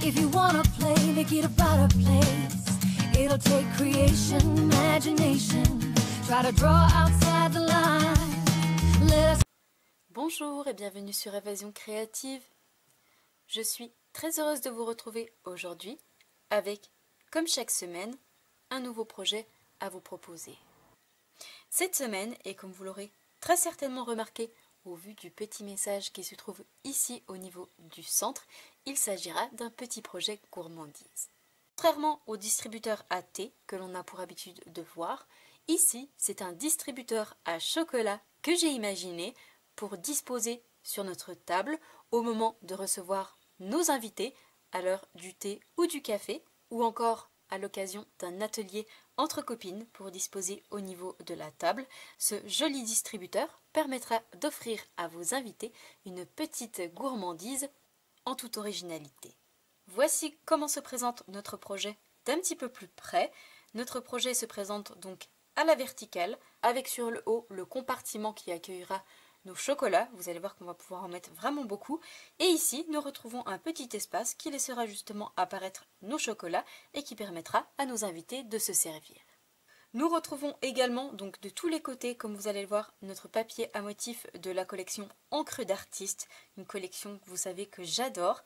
If you wanna play, make it a better place. It'll take creation, imagination. Try to draw outside the line. Let us... Bonjour et bienvenue sur Évasion Créative. Je suis très heureuse de vous retrouver aujourd'hui avec, comme chaque semaine, un nouveau projet à vous proposer. Cette semaine, et comme vous l'aurez très certainement remarqué au vu du petit message qui se trouve ici au niveau du centre, il s'agira d'un petit projet gourmandise. Contrairement au distributeur à thé que l'on a pour habitude de voir, ici c'est un distributeur à chocolat que j'ai imaginé pour disposer sur notre table au moment de recevoir nos invités à l'heure du thé ou du café, ou encore à l'occasion d'un atelier entre copines pour disposer au niveau de la table. Ce joli distributeur permettra d'offrir à vos invités une petite gourmandise en toute originalité. Voici comment se présente notre projet d'un petit peu plus près. Notre projet se présente donc à la verticale, avec sur le haut le compartiment qui accueillera nos chocolats. Vous allez voir qu'on va pouvoir en mettre vraiment beaucoup. Et ici, nous retrouvons un petit espace qui laissera justement apparaître nos chocolats et qui permettra à nos invités de se servir. Nous retrouvons également, donc de tous les côtés, comme vous allez le voir, notre papier à motifs de la collection Encre d'artiste, une collection que vous savez que j'adore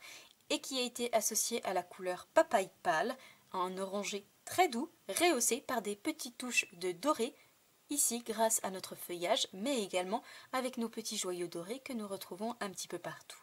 et qui a été associée à la couleur papaye pâle, en orangé très doux, rehaussé par des petites touches de doré, ici grâce à notre feuillage, mais également avec nos petits joyaux dorés que nous retrouvons un petit peu partout.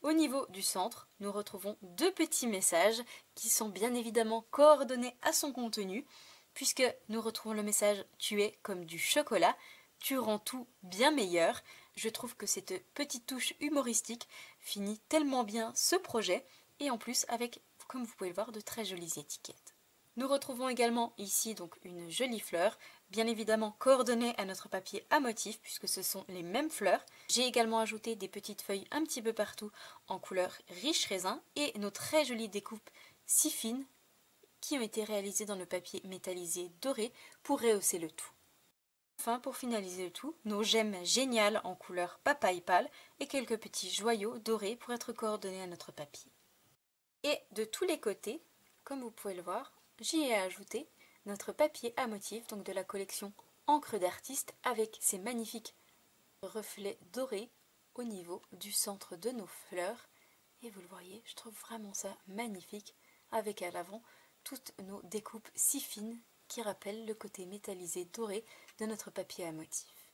Au niveau du centre, nous retrouvons deux petits messages qui sont bien évidemment coordonnés à son contenu, puisque nous retrouvons le message « Tu es comme du chocolat, tu rends tout bien meilleur ». Je trouve que cette petite touche humoristique finit tellement bien ce projet, et en plus avec, comme vous pouvez le voir, de très jolies étiquettes. Nous retrouvons également ici donc une jolie fleur, bien évidemment coordonnée à notre papier à motifs puisque ce sont les mêmes fleurs. J'ai également ajouté des petites feuilles un petit peu partout en couleur riche raisin et nos très jolies découpes si fines qui ont été réalisées dans le papier métallisé doré pour rehausser le tout. Enfin, pour finaliser le tout, nos gemmes géniales en couleur papaye pâle et quelques petits joyaux dorés pour être coordonnés à notre papier. Et de tous les côtés, comme vous pouvez le voir, j'y ai ajouté notre papier à motifs, donc de la collection Encre d'artiste, avec ces magnifiques reflets dorés au niveau du centre de nos fleurs. Et vous le voyez, je trouve vraiment ça magnifique, avec à l'avant toutes nos découpes si fines qui rappellent le côté métallisé doré de notre papier à motifs.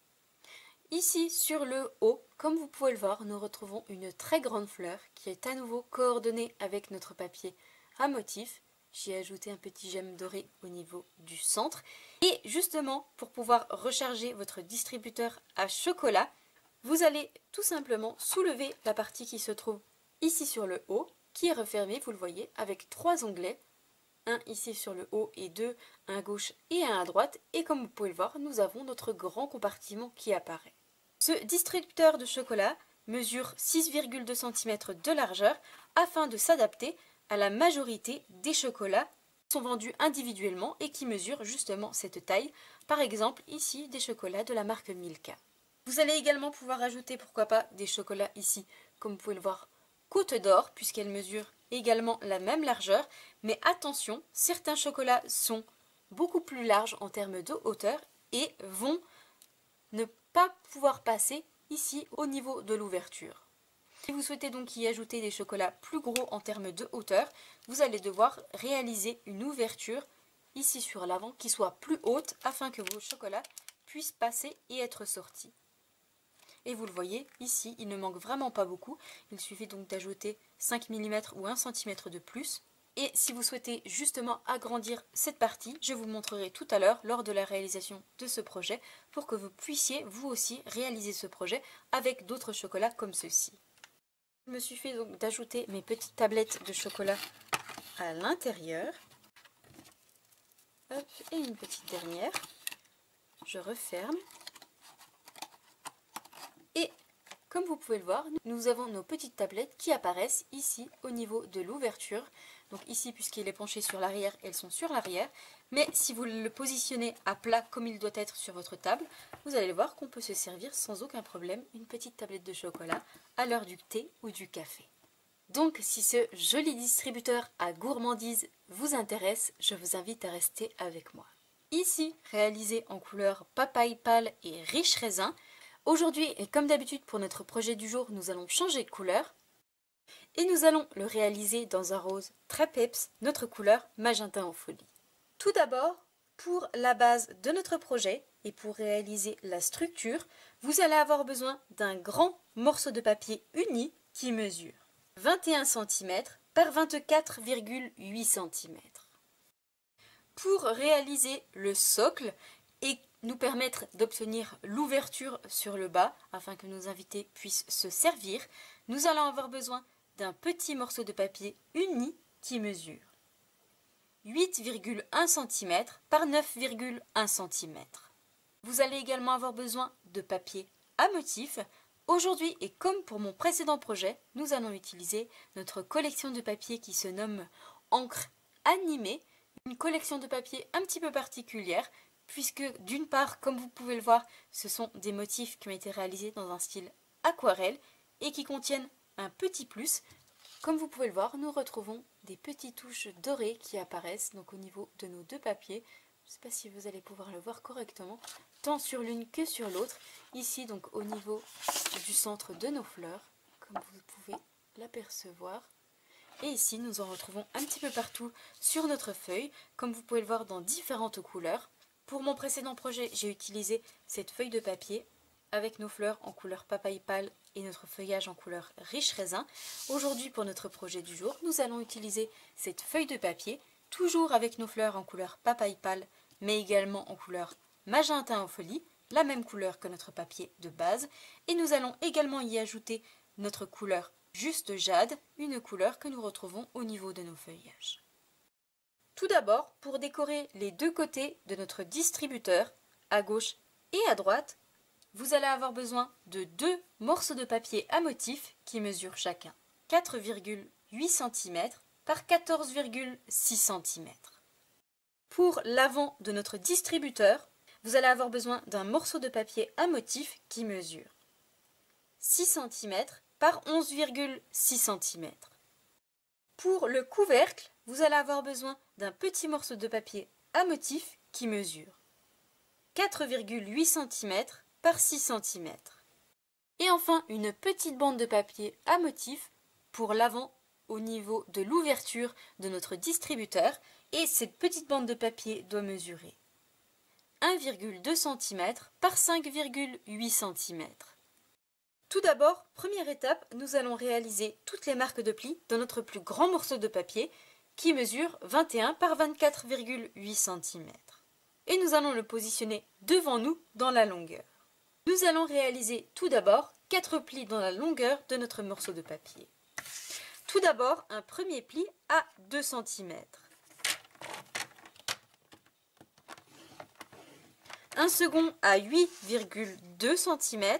Ici, sur le haut, comme vous pouvez le voir, nous retrouvons une très grande fleur qui est à nouveau coordonnée avec notre papier à motifs. J'y ai ajouté un petit gemme doré au niveau du centre. Et justement, pour pouvoir recharger votre distributeur à chocolat, vous allez tout simplement soulever la partie qui se trouve ici sur le haut, qui est refermée, vous le voyez, avec trois onglets. Un ici sur le haut et deux, un à gauche et un à droite. Et comme vous pouvez le voir, nous avons notre grand compartiment qui apparaît. Ce distributeur de chocolat mesure 6,2 cm de largeur afin de s'adapter à la majorité des chocolats qui sont vendus individuellement et qui mesurent justement cette taille. Par exemple, ici, des chocolats de la marque Milka. Vous allez également pouvoir ajouter, pourquoi pas, des chocolats ici, comme vous pouvez le voir, Côte d'Or, puisqu'elles mesurent également la même largeur. Mais attention, certains chocolats sont beaucoup plus larges en termes de hauteur et vont ne pas pouvoir passer ici au niveau de l'ouverture. Si vous souhaitez donc y ajouter des chocolats plus gros en termes de hauteur, vous allez devoir réaliser une ouverture ici sur l'avant qui soit plus haute afin que vos chocolats puissent passer et être sortis. Et vous le voyez, ici, il ne manque vraiment pas beaucoup. Il suffit donc d'ajouter 5 mm ou 1 cm de plus. Et si vous souhaitez justement agrandir cette partie, je vous montrerai tout à l'heure lors de la réalisation de ce projet pour que vous puissiez vous aussi réaliser ce projet avec d'autres chocolats comme ceux-ci. Il me suffit donc d'ajouter mes petites tablettes de chocolat à l'intérieur. Hop, et une petite dernière. Je referme. Et comme vous pouvez le voir, nous avons nos petites tablettes qui apparaissent ici au niveau de l'ouverture. Donc ici, puisqu'il est penché sur l'arrière, elles sont sur l'arrière. Mais si vous le positionnez à plat comme il doit être sur votre table, vous allez voir qu'on peut se servir sans aucun problème une petite tablette de chocolat à l'heure du thé ou du café. Donc si ce joli distributeur à gourmandise vous intéresse, je vous invite à rester avec moi. Ici, réalisé en couleur papaye pâle et riche raisin. Aujourd'hui, et comme d'habitude pour notre projet du jour, nous allons changer de couleur. Et nous allons le réaliser dans un rose très peps, notre couleur magenta en folie. Tout d'abord, pour la base de notre projet et pour réaliser la structure, vous allez avoir besoin d'un grand morceau de papier uni qui mesure 21 cm par 24,8 cm. Pour réaliser le socle et nous permettre d'obtenir l'ouverture sur le bas afin que nos invités puissent se servir, nous allons avoir besoin d'un petit morceau de papier uni qui mesure 8,1 cm par 9,1 cm. Vous allez également avoir besoin de papier à motif. Aujourd'hui, et comme pour mon précédent projet, nous allons utiliser notre collection de papier qui se nomme Encre Animée, une collection de papier un petit peu particulière, puisque d'une part, comme vous pouvez le voir, ce sont des motifs qui ont été réalisés dans un style aquarelle et qui contiennent un petit plus. Comme vous pouvez le voir, nous retrouvons des petites touches dorées qui apparaissent donc au niveau de nos deux papiers. Je ne sais pas si vous allez pouvoir le voir correctement, tant sur l'une que sur l'autre. Ici, donc au niveau du centre de nos fleurs, comme vous pouvez l'apercevoir. Et ici, nous en retrouvons un petit peu partout sur notre feuille, comme vous pouvez le voir dans différentes couleurs. Pour mon précédent projet, j'ai utilisé cette feuille de papier avec nos fleurs en couleur papaye pâle et notre feuillage en couleur riche raisin. Aujourd'hui, pour notre projet du jour, nous allons utiliser cette feuille de papier, toujours avec nos fleurs en couleur papaye pâle, mais également en couleur magenta en folie, la même couleur que notre papier de base. Et nous allons également y ajouter notre couleur juste jade, une couleur que nous retrouvons au niveau de nos feuillages. Tout d'abord, pour décorer les deux côtés de notre distributeur, à gauche et à droite, vous allez avoir besoin de deux morceaux de papier à motif qui mesurent chacun 4,8 cm par 14,6 cm. Pour l'avant de notre distributeur, vous allez avoir besoin d'un morceau de papier à motif qui mesure 6 cm par 11,6 cm. Pour le couvercle, vous allez avoir besoin d'un petit morceau de papier à motif qui mesure 4,8 cm par 6 cm. Et enfin, une petite bande de papier à motif pour l'avant au niveau de l'ouverture de notre distributeur. Et cette petite bande de papier doit mesurer 1,2 cm par 5,8 cm. Tout d'abord, première étape, nous allons réaliser toutes les marques de plis dans notre plus grand morceau de papier qui mesure 21 par 24,8 cm. Et nous allons le positionner devant nous dans la longueur. Nous allons réaliser tout d'abord 4 plis dans la longueur de notre morceau de papier. Tout d'abord, un premier pli à 2 cm. Un second à 8,2 cm.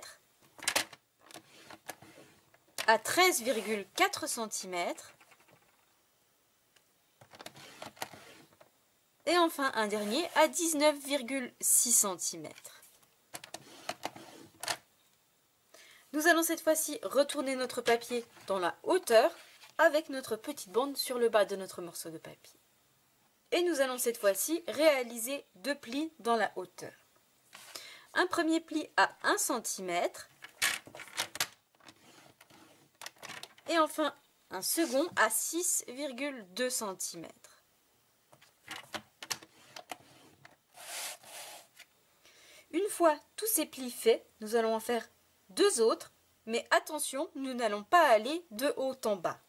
À 13,4 cm. Et enfin un dernier à 19,6 cm. Nous allons cette fois-ci retourner notre papier dans la hauteur avec notre petite bande sur le bas de notre morceau de papier. Et nous allons cette fois-ci réaliser deux plis dans la hauteur. Un premier pli à 1 cm et enfin un second à 6,2 cm. Une fois tous ces plis faits, nous allons en faire deux autres, mais attention, nous n'allons pas aller de haut en bas.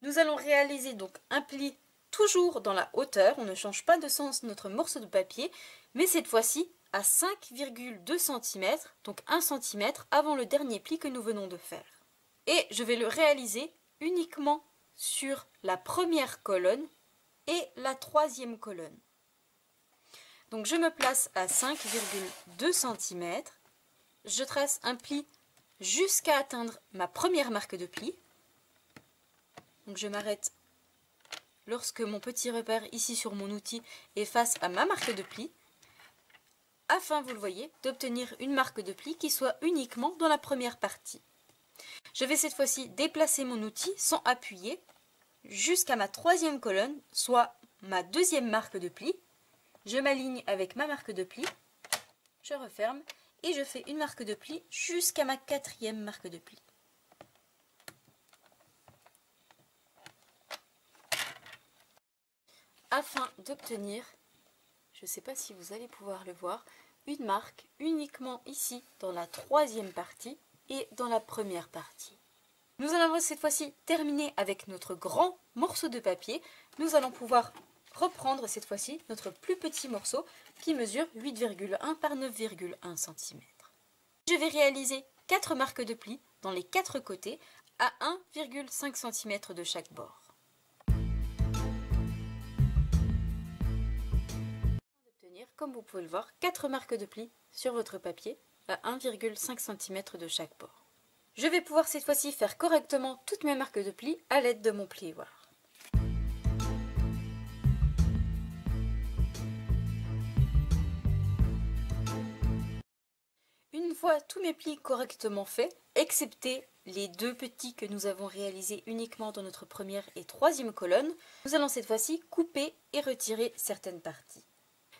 Nous allons réaliser donc un pli toujours dans la hauteur, on ne change pas de sens notre morceau de papier, mais cette fois-ci à 5,2 cm, donc 1 cm avant le dernier pli que nous venons de faire. Et je vais le réaliser uniquement sur la première colonne et la troisième colonne. Donc je me place à 5,2 cm, je trace un pli jusqu'à atteindre ma première marque de pli. Donc je m'arrête lorsque mon petit repère ici sur mon outil est face à ma marque de pli, afin, vous le voyez, d'obtenir une marque de pli qui soit uniquement dans la première partie. Je vais cette fois-ci déplacer mon outil sans appuyer jusqu'à ma troisième colonne, soit ma deuxième marque de pli. Je m'aligne avec ma marque de pli, je referme et je fais une marque de pli jusqu'à ma quatrième marque de pli. Afin d'obtenir, je ne sais pas si vous allez pouvoir le voir, une marque uniquement ici dans la troisième partie et dans la première partie. Nous allons cette fois-ci terminer avec notre grand morceau de papier. Nous allons pouvoir reprendre cette fois-ci notre plus petit morceau qui mesure 8,1 par 9,1 cm. Je vais réaliser 4 marques de pli dans les 4 côtés à 1,5 cm de chaque bord. Comme vous pouvez le voir, 4 marques de pli sur votre papier à 1,5 cm de chaque bord. Je vais pouvoir cette fois-ci faire correctement toutes mes marques de pli à l'aide de mon plioir. Une fois tous mes plis correctement faits, excepté les 2 petits que nous avons réalisés uniquement dans notre première et troisième colonne, nous allons cette fois-ci couper et retirer certaines parties.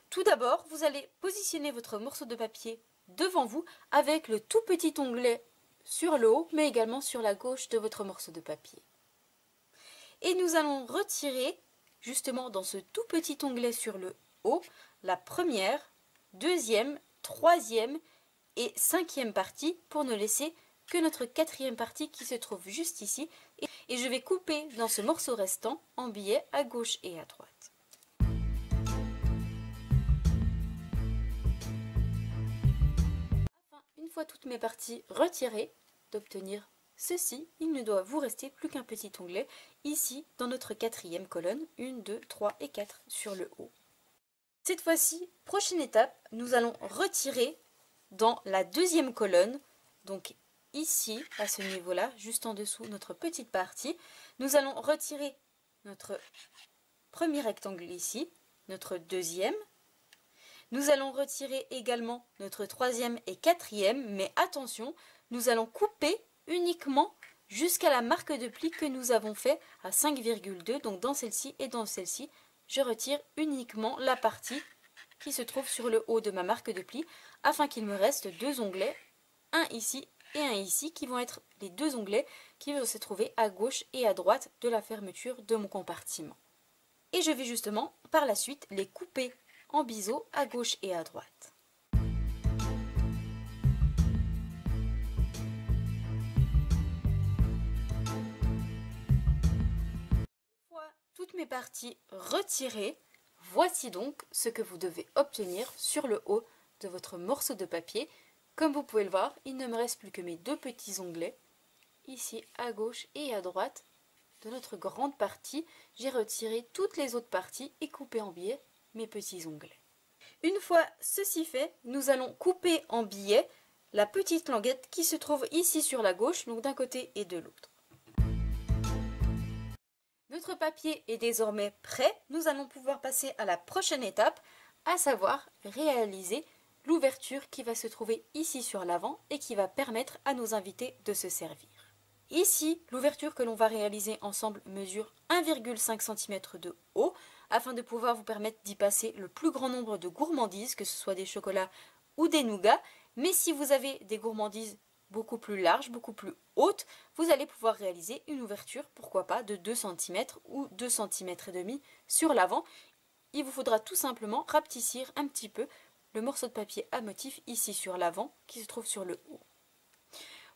Tout d'abord, vous allez positionner votre morceau de papier devant vous avec le tout petit onglet sur le haut, mais également sur la gauche de votre morceau de papier. Et nous allons retirer, justement dans ce tout petit onglet sur le haut, la première, deuxième, troisième et cinquième partie pour ne laisser que notre quatrième partie qui se trouve juste ici. Et je vais couper dans ce morceau restant en billets à gauche et à droite. Une fois toutes mes parties retirées, d'obtenir ceci, il ne doit vous rester plus qu'un petit onglet ici dans notre quatrième colonne, 1, 2, 3 et 4 sur le haut. Cette fois-ci, prochaine étape, nous allons retirer dans la deuxième colonne, donc ici, à ce niveau-là, juste en dessous notre petite partie, nous allons retirer notre premier rectangle ici, notre deuxième. Nous allons retirer également notre troisième et quatrième, mais attention, nous allons couper uniquement jusqu'à la marque de pli que nous avons fait à 5,2, donc dans celle-ci et dans celle-ci, je retire uniquement la partie qui se trouve sur le haut de ma marque de pli, afin qu'il me reste 2 onglets, un ici et un ici, qui vont être les 2 onglets qui vont se trouver à gauche et à droite de la fermeture de mon compartiment. Et je vais justement par la suite les couper en biseau à gauche et à droite. Une fois toutes mes parties retirées, voici donc ce que vous devez obtenir sur le haut de votre morceau de papier. Comme vous pouvez le voir, il ne me reste plus que mes 2 petits onglets, ici à gauche et à droite de notre grande partie. J'ai retiré toutes les autres parties et coupé en billets mes petits onglets. Une fois ceci fait, nous allons couper en billets la petite languette qui se trouve ici sur la gauche, donc d'un côté et de l'autre. Notre papier est désormais prêt, nous allons pouvoir passer à la prochaine étape, à savoir réaliser l'ouverture qui va se trouver ici sur l'avant et qui va permettre à nos invités de se servir. Ici, l'ouverture que l'on va réaliser ensemble mesure 1,5 cm de haut, afin de pouvoir vous permettre d'y passer le plus grand nombre de gourmandises, que ce soit des chocolats ou des nougats. Mais si vous avez des gourmandises beaucoup plus larges, beaucoup plus hautes, vous allez pouvoir réaliser une ouverture, pourquoi pas, de 2 cm ou 2 cm et demi sur l'avant. Il vous faudra tout simplement rapetissir un petit peu le morceau de papier à motif ici sur l'avant qui se trouve sur le haut.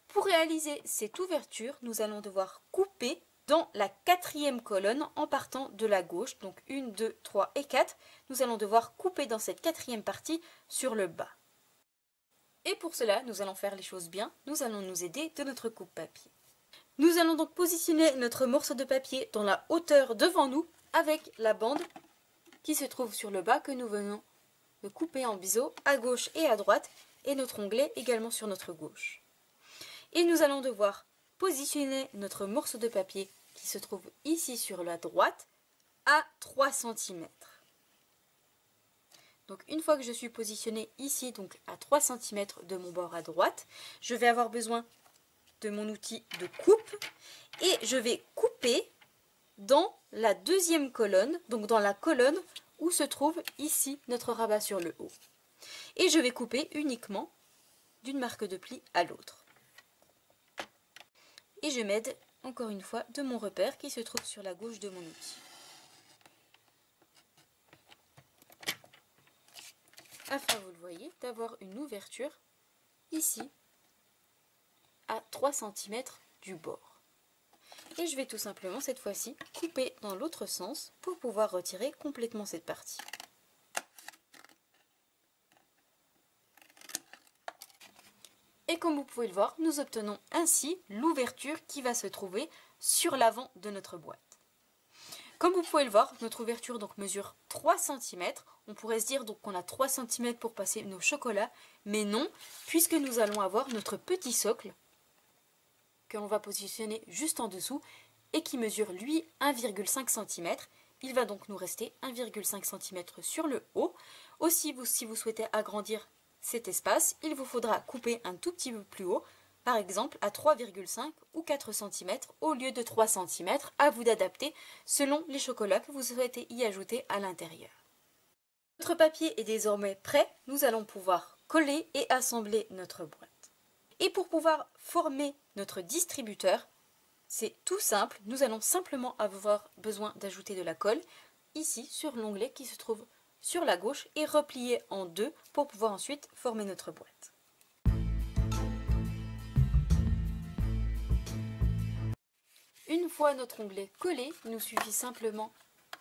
Pour réaliser cette ouverture, nous allons devoir couper dans la quatrième colonne en partant de la gauche, donc 1, 2, 3 et 4, nous allons devoir couper dans cette quatrième partie sur le bas. Et pour cela, nous allons faire les choses bien, nous allons nous aider de notre coupe-papier. Nous allons donc positionner notre morceau de papier dans la hauteur devant nous avec la bande qui se trouve sur le bas que nous venons de couper en biseau à gauche et à droite et notre onglet également sur notre gauche. Et nous allons devoir positionner notre morceau de papier qui se trouve ici sur la droite à 3 cm. Donc une fois que je suis positionnée ici donc à 3 cm de mon bord à droite, je vais avoir besoin de mon outil de coupe et je vais couper dans la deuxième colonne, donc dans la colonne où se trouve ici notre rabat sur le haut. Et je vais couper uniquement d'une marque de pli à l'autre. Et je m'aide encore une fois de mon repère qui se trouve sur la gauche de mon outil. Afin, vous le voyez, d'avoir une ouverture ici à 3 cm du bord. Et je vais tout simplement cette fois-ci couper dans l'autre sens pour pouvoir retirer complètement cette partie. Et comme vous pouvez le voir, nous obtenons ainsi l'ouverture qui va se trouver sur l'avant de notre boîte. Comme vous pouvez le voir, notre ouverture donc mesure 3 cm. On pourrait se dire donc qu'on a 3 cm pour passer nos chocolats, mais non, puisque nous allons avoir notre petit socle que l'on va positionner juste en dessous et qui mesure lui 1,5 cm. Il va donc nous rester 1,5 cm sur le haut. Aussi, si vous souhaitez agrandir cet espace, il vous faudra couper un tout petit peu plus haut, par exemple à 3,5 ou 4 cm au lieu de 3 cm, à vous d'adapter selon les chocolats que vous souhaitez y ajouter à l'intérieur. Notre papier est désormais prêt, nous allons pouvoir coller et assembler notre boîte. Et pour pouvoir former notre distributeur, c'est tout simple, nous allons simplement avoir besoin d'ajouter de la colle ici sur l'onglet qui se trouve sur la gauche et replier en deux pour pouvoir ensuite former notre boîte. Une fois notre onglet collé, il nous suffit simplement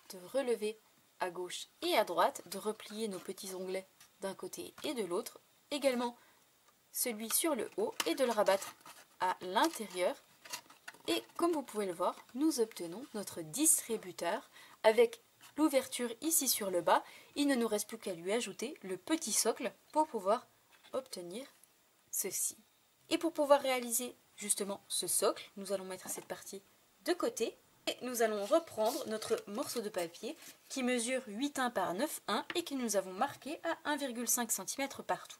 de relever à gauche et à droite, de replier nos petits onglets d'un côté et de l'autre, également celui sur le haut et de le rabattre à l'intérieur. Et comme vous pouvez le voir, nous obtenons notre distributeur avec l'ouverture ici sur le bas. Il ne nous reste plus qu'à lui ajouter le petit socle pour pouvoir obtenir ceci. Et pour pouvoir réaliser justement ce socle, nous allons mettre cette partie de côté et nous allons reprendre notre morceau de papier qui mesure 8,1 par 9,1 et que nous avons marqué à 1,5 cm partout.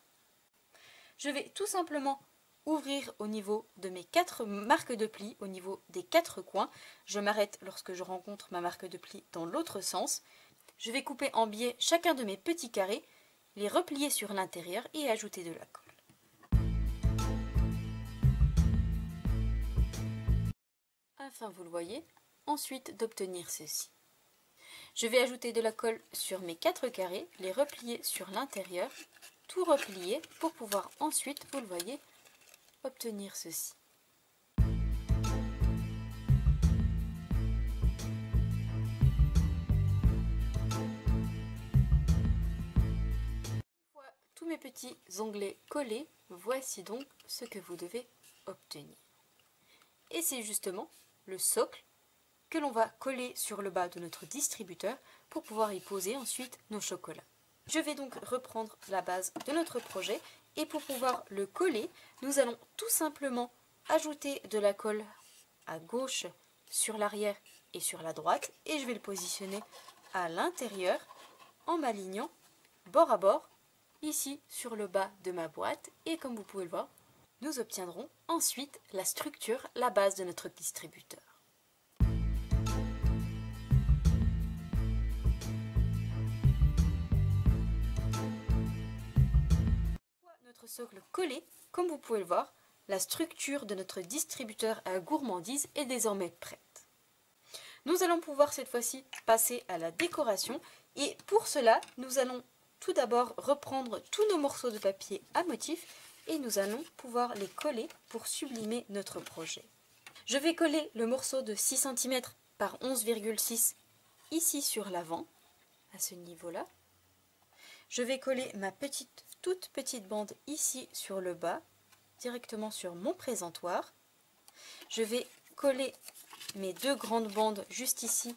Je vais tout simplement ouvrir au niveau de mes 4 marques de plis, au niveau des 4 coins. Je m'arrête lorsque je rencontre ma marque de plis dans l'autre sens. Je vais couper en biais chacun de mes petits carrés, les replier sur l'intérieur et ajouter de la colle. Afin, vous le voyez, ensuite d'obtenir ceci. Je vais ajouter de la colle sur mes 4 carrés, les replier sur l'intérieur, tout replier pour pouvoir ensuite, vous le voyez, obtenir ceci. Voilà, tous mes petits onglets collés, voici donc ce que vous devez obtenir. Et c'est justement le socle que l'on va coller sur le bas de notre distributeur pour pouvoir y poser ensuite nos chocolats. Je vais donc reprendre la base de notre projet et pour pouvoir le coller, nous allons tout simplement ajouter de la colle à gauche sur l'arrière et sur la droite et je vais le positionner à l'intérieur en m'alignant bord à bord ici sur le bas de ma boîte et comme vous pouvez le voir, nous obtiendrons ensuite la structure, la base de notre distributeur. Notre socle collé, comme vous pouvez le voir, la structure de notre distributeur à gourmandise est désormais prête. Nous allons pouvoir cette fois-ci passer à la décoration et pour cela, nous allons tout d'abord reprendre tous nos morceaux de papier à motif et nous allons pouvoir les coller pour sublimer notre projet. Je vais coller le morceau de 6 cm par 11,6 ici sur l'avant, à ce niveau-là. Je vais coller ma toute petite bande ici sur le bas, directement sur mon présentoir. Je vais coller mes 2 grandes bandes juste ici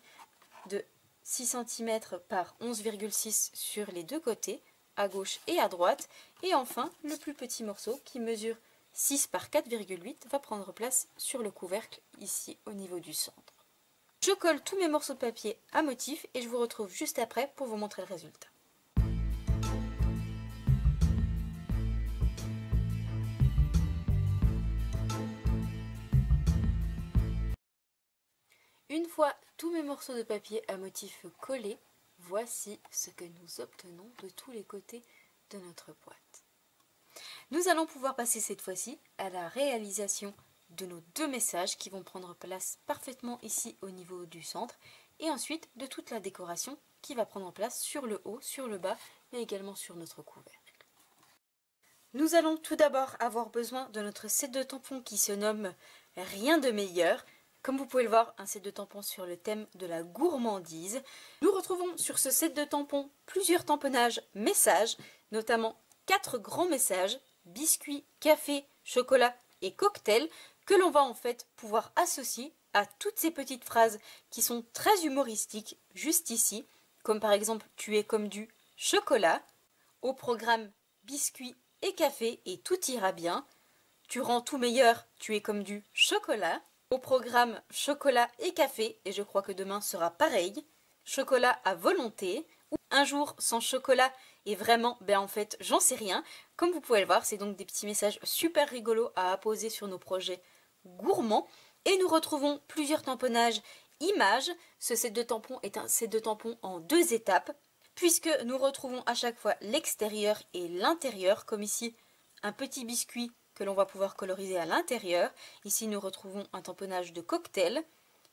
de 6 cm par 11,6 sur les 2 côtés, à gauche et à droite. Et enfin, le plus petit morceau qui mesure 6 par 4,8 va prendre place sur le couvercle ici au niveau du centre. Je colle tous mes morceaux de papier à motif et je vous retrouve juste après pour vous montrer le résultat. Une fois tous mes morceaux de papier à motif collés, voici ce que nous obtenons de tous les côtés de notre boîte. Nous allons pouvoir passer cette fois-ci à la réalisation de nos deux messages qui vont prendre place parfaitement ici au niveau du centre et ensuite de toute la décoration qui va prendre place sur le haut, sur le bas mais également sur notre couvercle. Nous allons tout d'abord avoir besoin de notre set de tampons qui se nomme Rien de meilleur. Comme vous pouvez le voir, un set de tampons sur le thème de la gourmandise. Nous retrouvons sur ce set de tampons plusieurs tamponnages messages, notamment 4 grands messages, biscuits, café, chocolat et cocktail, que l'on va en fait pouvoir associer à toutes ces petites phrases qui sont très humoristiques juste ici, comme par exemple « tu es comme du chocolat », au programme « biscuits et café et tout ira bien », « tu rends tout meilleur, tu es comme du chocolat », au programme « chocolat et café » et je crois que demain sera pareil, « chocolat à volonté », ou « un jour sans chocolat » et vraiment, en fait, j'en sais rien. Comme vous pouvez le voir, c'est donc des petits messages super rigolos à apposer sur nos projets gourmands. Et nous retrouvons plusieurs tamponnages images. Ce set de tampons est un set de tampons en 2 étapes, puisque nous retrouvons à chaque fois l'extérieur et l'intérieur, comme ici, un petit biscuit que l'on va pouvoir coloriser à l'intérieur. Ici, nous retrouvons un tamponnage de cocktail.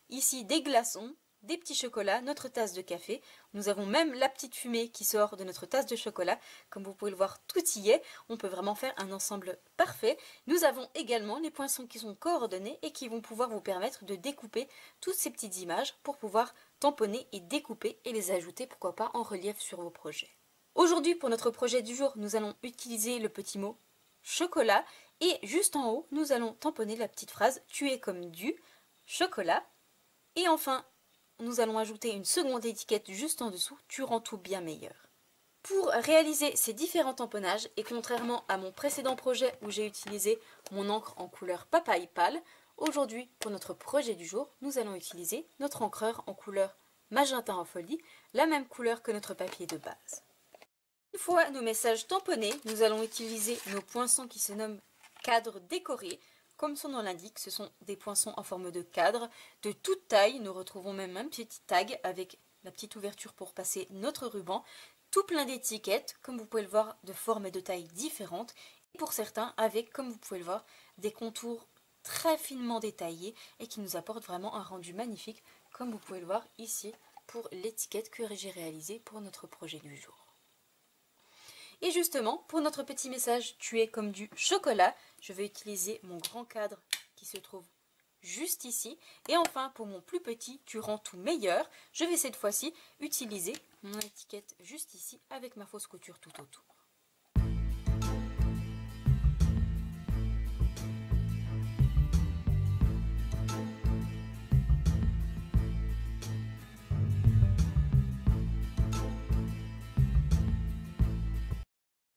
Ici, des glaçons, des petits chocolats, notre tasse de café. Nous avons même la petite fumée qui sort de notre tasse de chocolat. Comme vous pouvez le voir, tout y est. On peut vraiment faire un ensemble parfait. Nous avons également les poinçons qui sont coordonnés et qui vont pouvoir vous permettre de découper toutes ces petites images pour pouvoir tamponner et découper et les ajouter, pourquoi pas, en relief sur vos projets. Aujourd'hui, pour notre projet du jour, nous allons utiliser le petit mot chocolat et juste en haut, nous allons tamponner la petite phrase « tu es comme du chocolat ». Et enfin, nous allons ajouter une seconde étiquette juste en dessous, tu rends tout bien meilleur. Pour réaliser ces différents tamponnages, et contrairement à mon précédent projet où j'ai utilisé mon encre en couleur papaye pâle, aujourd'hui, pour notre projet du jour, nous allons utiliser notre encreur en couleur magenta en folie, la même couleur que notre papier de base. Une fois nos messages tamponnés, nous allons utiliser nos poinçons qui se nomment cadre décoré. Comme son nom l'indique, ce sont des poinçons en forme de cadre, de toute taille. Nous retrouvons même un petit tag avec la petite ouverture pour passer notre ruban. Tout plein d'étiquettes, comme vous pouvez le voir, de formes et de tailles différentes. Et pour certains, avec, comme vous pouvez le voir, des contours très finement détaillés et qui nous apportent vraiment un rendu magnifique, comme vous pouvez le voir ici pour l'étiquette que j'ai réalisée pour notre projet du jour. Et justement, pour notre petit message « tu es comme du chocolat », je vais utiliser mon grand cadre qui se trouve juste ici. Et enfin, pour mon plus petit « tu rends tout meilleur », je vais cette fois-ci utiliser mon étiquette juste ici avec ma fausse couture tout autour.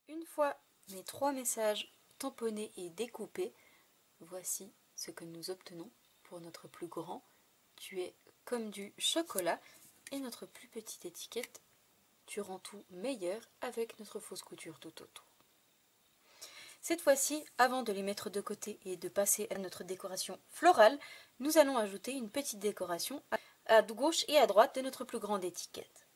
Une fois mes 3 messages tamponnés et découpés, voici ce que nous obtenons pour notre plus grand « tu es comme du chocolat » et notre plus petite étiquette « tu rends tout meilleur » avec notre fausse couture tout autour. Cette fois-ci, avant de les mettre de côté et de passer à notre décoration florale, nous allons ajouter une petite décoration à gauche et à droite de notre plus grande étiquette.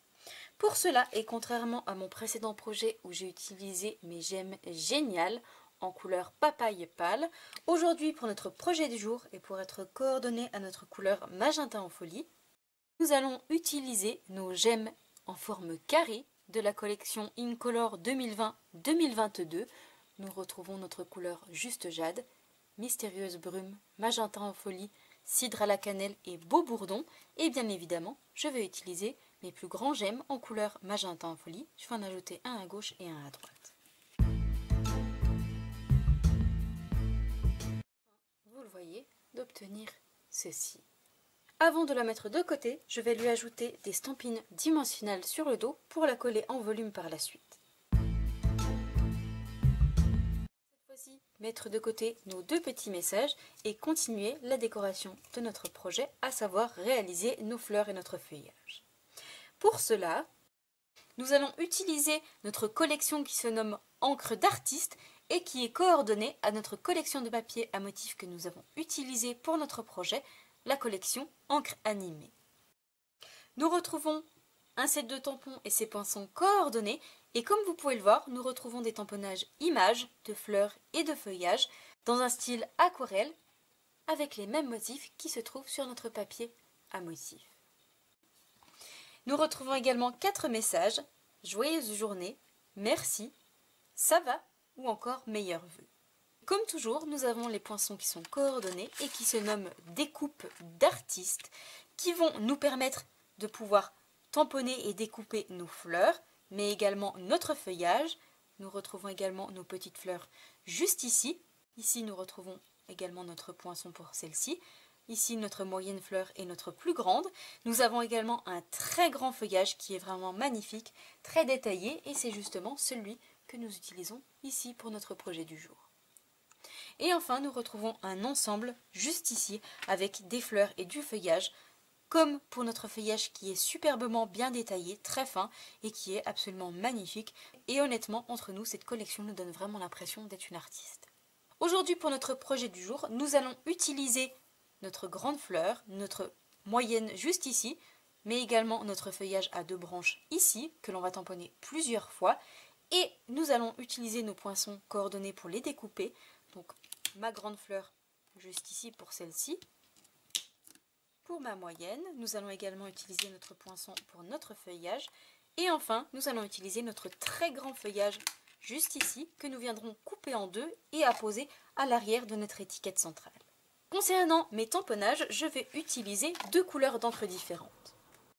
Pour cela, et contrairement à mon précédent projet où j'ai utilisé mes gemmes géniales en couleur papaye pâle, aujourd'hui pour notre projet du jour et pour être coordonné à notre couleur magenta en folie, nous allons utiliser nos gemmes en forme carrée de la collection Incolor 2020-2022. Nous retrouvons notre couleur juste jade, mystérieuse brume, magenta en folie, cidre à la cannelle et beau bourdon. Et bien évidemment, je vais utiliser mes plus grands gemmes en couleur magenta en folie. Je vais en ajouter un à gauche et un à droite. Vous le voyez, d'obtenir ceci. Avant de la mettre de côté, je vais lui ajouter des stampines dimensionnelles sur le dos pour la coller en volume par la suite. Cette fois-ci, mettre de côté nos 2 petits messages et continuer la décoration de notre projet, à savoir réaliser nos fleurs et notre feuillage. Pour cela, nous allons utiliser notre collection qui se nomme Encre d'artiste et qui est coordonnée à notre collection de papier à motifs que nous avons utilisé pour notre projet, la collection Encre animée. Nous retrouvons un set de tampons et ses poinçons coordonnés, et comme vous pouvez le voir, nous retrouvons des tamponnages images de fleurs et de feuillages dans un style aquarelle avec les mêmes motifs qui se trouvent sur notre papier à motifs. Nous retrouvons également 4 messages: joyeuse journée, merci, ça va ou encore meilleurs vœux. Comme toujours, nous avons les poinçons qui sont coordonnés et qui se nomment découpes d'artistes qui vont nous permettre de pouvoir tamponner et découper nos fleurs, mais également notre feuillage. Nous retrouvons également nos petites fleurs juste ici. Ici, nous retrouvons également notre poinçon pour celle-ci. Ici, notre moyenne fleur et notre plus grande. Nous avons également un très grand feuillage qui est vraiment magnifique, très détaillé, et c'est justement celui que nous utilisons ici pour notre projet du jour. Et enfin, nous retrouvons un ensemble juste ici avec des fleurs et du feuillage, comme pour notre feuillage qui est superbement bien détaillé, très fin et qui est absolument magnifique. Et honnêtement, entre nous, cette collection nous donne vraiment l'impression d'être une artiste. Aujourd'hui, pour notre projet du jour, nous allons utiliser notre grande fleur, notre moyenne juste ici, mais également notre feuillage à 2 branches ici, que l'on va tamponner plusieurs fois. Et nous allons utiliser nos poinçons coordonnés pour les découper. Donc ma grande fleur juste ici pour celle-ci. Pour ma moyenne, nous allons également utiliser notre poinçon pour notre feuillage. Et enfin, nous allons utiliser notre très grand feuillage juste ici, que nous viendrons couper en 2 et apposer à l'arrière de notre étiquette centrale. Concernant mes tamponnages, je vais utiliser 2 couleurs d'encre différentes.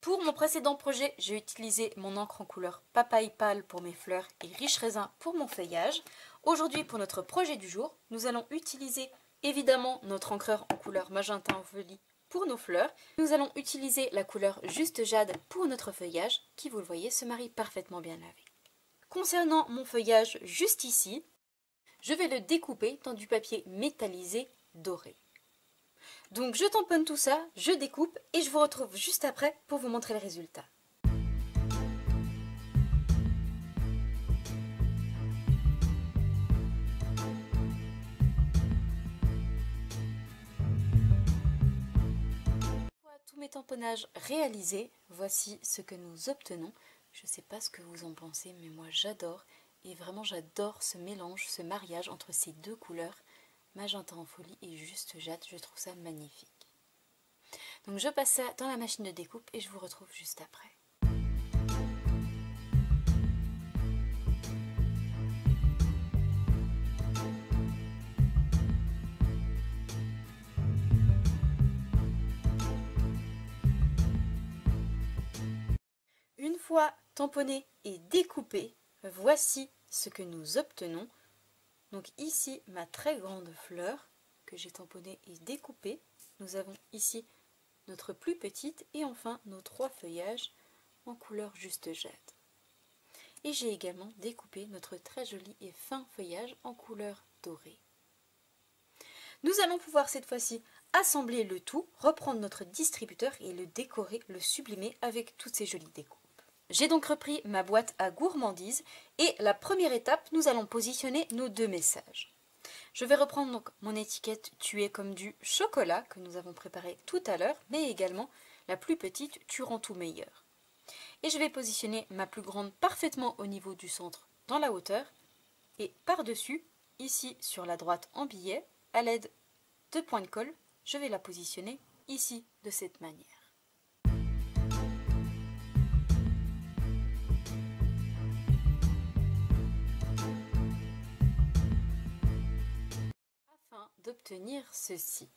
Pour mon précédent projet, j'ai utilisé mon encre en couleur papaye pâle pour mes fleurs et riche raisin pour mon feuillage. Aujourd'hui, pour notre projet du jour, nous allons utiliser évidemment notre encreur en couleur magenta enveli pour nos fleurs. Nous allons utiliser la couleur juste jade pour notre feuillage, qui, vous le voyez, se marie parfaitement bien avec. Concernant mon feuillage juste ici, je vais le découper dans du papier métallisé doré. Donc je tamponne tout ça, je découpe et je vous retrouve juste après pour vous montrer le résultat. Voilà tous mes tamponnages réalisés, voici ce que nous obtenons. Je ne sais pas ce que vous en pensez, mais moi j'adore. Et vraiment j'adore ce mélange, ce mariage entre ces 2 couleurs, magenta en folie et juste jade, je trouve ça magnifique. Donc je passe ça dans la machine de découpe et je vous retrouve juste après. Une fois tamponné et découpé, voici ce que nous obtenons. Donc ici ma très grande fleur que j'ai tamponnée et découpée. Nous avons ici notre plus petite et enfin nos 3 feuillages en couleur juste jade. Et j'ai également découpé notre très joli et fin feuillage en couleur dorée. Nous allons pouvoir cette fois-ci assembler le tout, reprendre notre distributeur et le décorer, le sublimer avec toutes ces jolies découpes. J'ai donc repris ma boîte à gourmandise et la première étape, nous allons positionner nos 2 messages. Je vais reprendre donc mon étiquette tuée comme du chocolat que nous avons préparé tout à l'heure, mais également la plus petite tu rends tout meilleur. Et je vais positionner ma plus grande parfaitement au niveau du centre dans la hauteur et par-dessus, ici sur la droite en billet, à l'aide de points de colle, je vais la positionner ici de cette manière. D'obtenir ceci.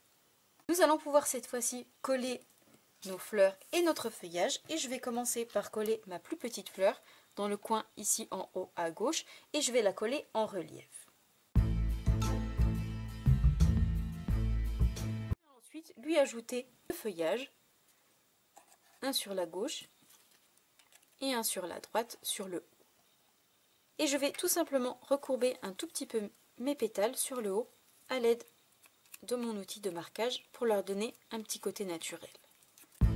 Nous allons pouvoir cette fois-ci coller nos fleurs et notre feuillage et je vais commencer par coller ma plus petite fleur dans le coin ici en haut à gauche et je vais la coller en relief. Ensuite lui ajouter le feuillage, un sur la gauche et un sur la droite sur le haut. Et je vais tout simplement recourber un tout petit peu mes pétales sur le haut à l'aide de mon outil de marquage pour leur donner un petit côté naturel. Je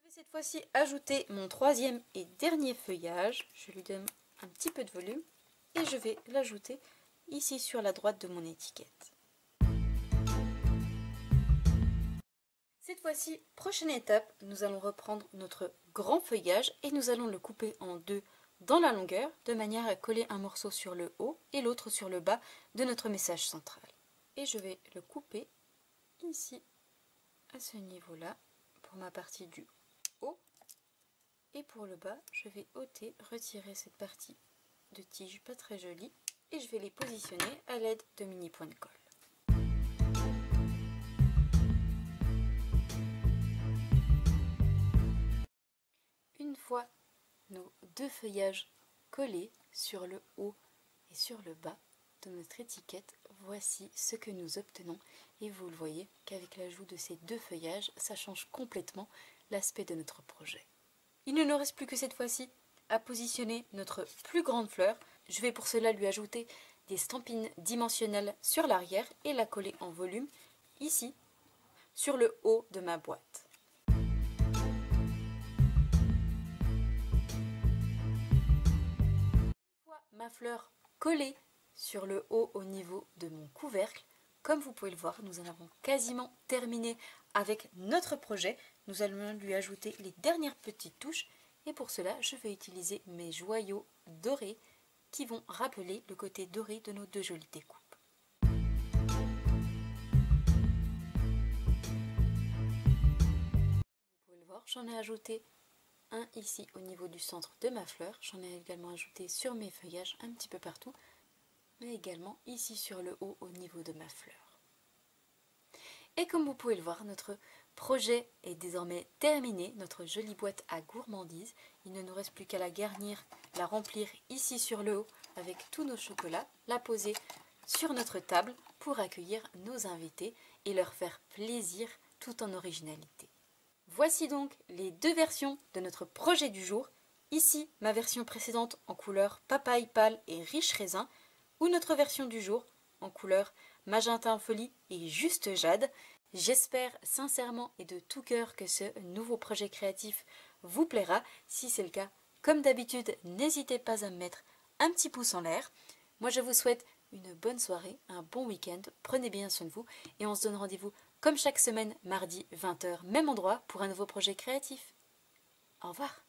vais cette fois-ci ajouter mon 3e et dernier feuillage. Je lui donne un petit peu de volume et je vais l'ajouter ici sur la droite de mon étiquette. Cette fois-ci, prochaine étape, nous allons reprendre notre grand feuillage et nous allons le couper en deux dans la longueur de manière à coller un morceau sur le haut et l'autre sur le bas de notre message central. Et je vais le couper ici à ce niveau-là pour ma partie du haut. Et pour le bas, je vais ôter, retirer cette partie de tige pas très jolie et je vais les positionner à l'aide de mini points de colle. Une fois nos deux feuillages collés sur le haut et sur le bas de notre étiquette, voici ce que nous obtenons et vous le voyez qu'avec l'ajout de ces deux feuillages, ça change complètement l'aspect de notre projet. Il ne nous reste plus que cette fois-ci à positionner notre plus grande fleur. Je vais pour cela lui ajouter des stampines dimensionnelles sur l'arrière et la coller en volume ici sur le haut de ma boîte. Ma fleur collée sur le haut au niveau de mon couvercle. Comme vous pouvez le voir, nous en avons quasiment terminé avec notre projet. Nous allons lui ajouter les dernières petites touches et pour cela, je vais utiliser mes joyaux dorés qui vont rappeler le côté doré de nos deux jolies découpes. Vous pouvez le voir, j'en ai ajouté un ici au niveau du centre de ma fleur, j'en ai également ajouté sur mes feuillages un petit peu partout, mais également ici sur le haut au niveau de ma fleur. Et comme vous pouvez le voir, notre projet est désormais terminé, notre jolie boîte à gourmandise. Il ne nous reste plus qu'à la garnir, la remplir ici sur le haut avec tous nos chocolats, la poser sur notre table pour accueillir nos invités et leur faire plaisir tout en originalité. Voici donc les deux versions de notre projet du jour. Ici, ma version précédente en couleur papaye pâle et riche raisin, ou notre version du jour en couleur magenta en folie et juste jade. J'espère sincèrement et de tout cœur que ce nouveau projet créatif vous plaira. Si c'est le cas, comme d'habitude, n'hésitez pas à me mettre un petit pouce en l'air. Moi, je vous souhaite une bonne soirée, un bon week-end, prenez bien soin de vous et on se donne rendez-vous comme chaque semaine, mardi 20h, même endroit, pour un nouveau projet créatif. Au revoir.